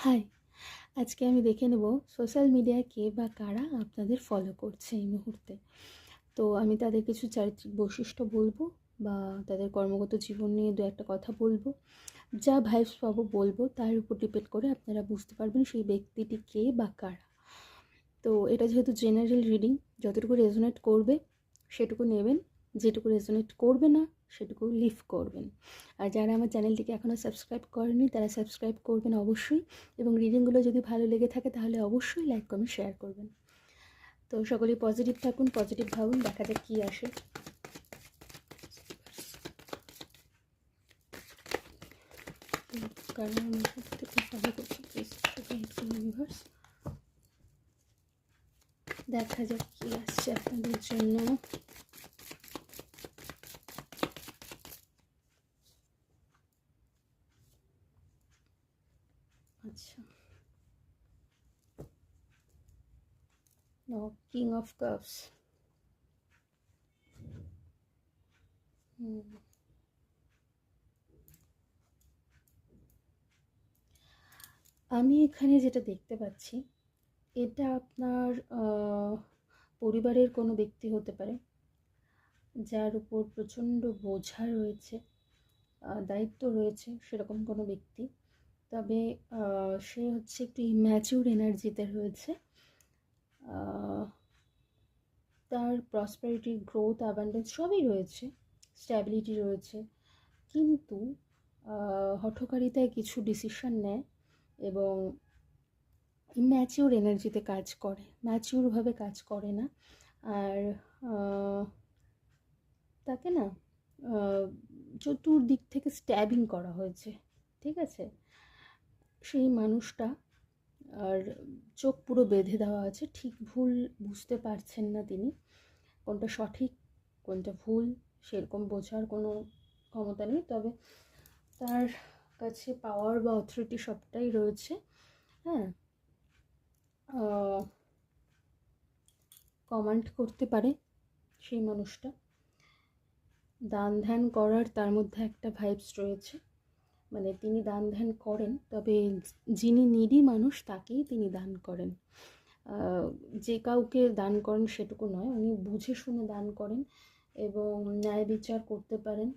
High, আজকে আমি দেখে নেব সোশ্যাল মিডিয়ায় কে বা কারা আপনাদের ফলো করছে এই মুহূর্তে। তো আমি তাদের কিছু চারিত্রিক বৈশিষ্ট্য বলবো বা তাদের কর্মগত জীবন নিয়ে দু একটা কথা বলবো। যা ভাইবস পাবো বলবো, তার উপর ডিপেন্ড করে আপনারা বুঝতে পারবেন সেই ব্যক্তিটি কে বা কারা। তো এটা যেহেতু জেনারেল রিডিং, যতটুকু রেজোনেট করবে সেটুকু নেবেন, যেটুকু রেজোনেট করবে না সেটুকু লিভ করবেন। আর যারা আমার চ্যানেলটিকে এখনও সাবস্ক্রাইব করেনি তারা সাবস্ক্রাইব করবেন অবশ্যই, এবং রিডিংগুলো যদি ভালো লেগে থাকে তাহলে অবশ্যই লাইক কমেন্ট শেয়ার করবেন। তো সকলেই পজিটিভ থাকুন, পজিটিভ ভাবুন, দেখা যাক কী আসে। কারণ আমার সাথে ফলো করছি, প্লিজ ইউনিভার্স দেখা যাক কী আসছে আপনাদের জন্য। আচ্ছা, কিং অফ কাপস। আমি এখানে যেটা দেখতে পাচ্ছি, এটা আপনার পরিবারের কোনো ব্যক্তি হতে পারে, যার উপর প্রচণ্ড বোঝা রয়েছে, দায়িত্ব রয়েছে, সেরকম কোনো ব্যক্তি। তবে সে হচ্ছে একটু ইম্যাচিউর এনার্জিতে রয়েছে। তার প্রসপারিটি, গ্রোথ, অ্যাবান্ডেন্স সবই রয়েছে, স্ট্যাবিলিটি রয়েছে, কিন্তু হঠকারিতায় কিছু ডিসিশন নেয় এবং ম্যাচিওর এনার্জিতে কাজ করে, ম্যাচিওরভাবে কাজ করে না। আর তাকে না চতুর্দিক থেকে স্ট্যাবিং করা হয়েছে, ঠিক আছে? সেই মানুষটা, আর চোখ পুরো বেঁধে দেওয়া আছে, ঠিক ভুল বুঝতে পারছেন না তিনি, কোনটা সঠিক কোনটা ভুল সেরকম বোঝার কোনো ক্ষমতা নেই। তবে তার কাছে পাওয়ার বা অথরিটি সবটাই রয়েছে। হ্যাঁ, কমান্ড করতে পারে সেই মানুষটা, দান ধ্যান করার তার মধ্যে একটা ভাইবস রয়েছে, মানে তিনি দান ধ্যান করেন, তবে যিনি নিডি মানুষ তাকেই তিনি দান করেন। যে কাউকে দান করেন সেটুকু নয়, উনি বুঝে শুনে দান করেন এবং ন্যায় বিচার করতে পারেন,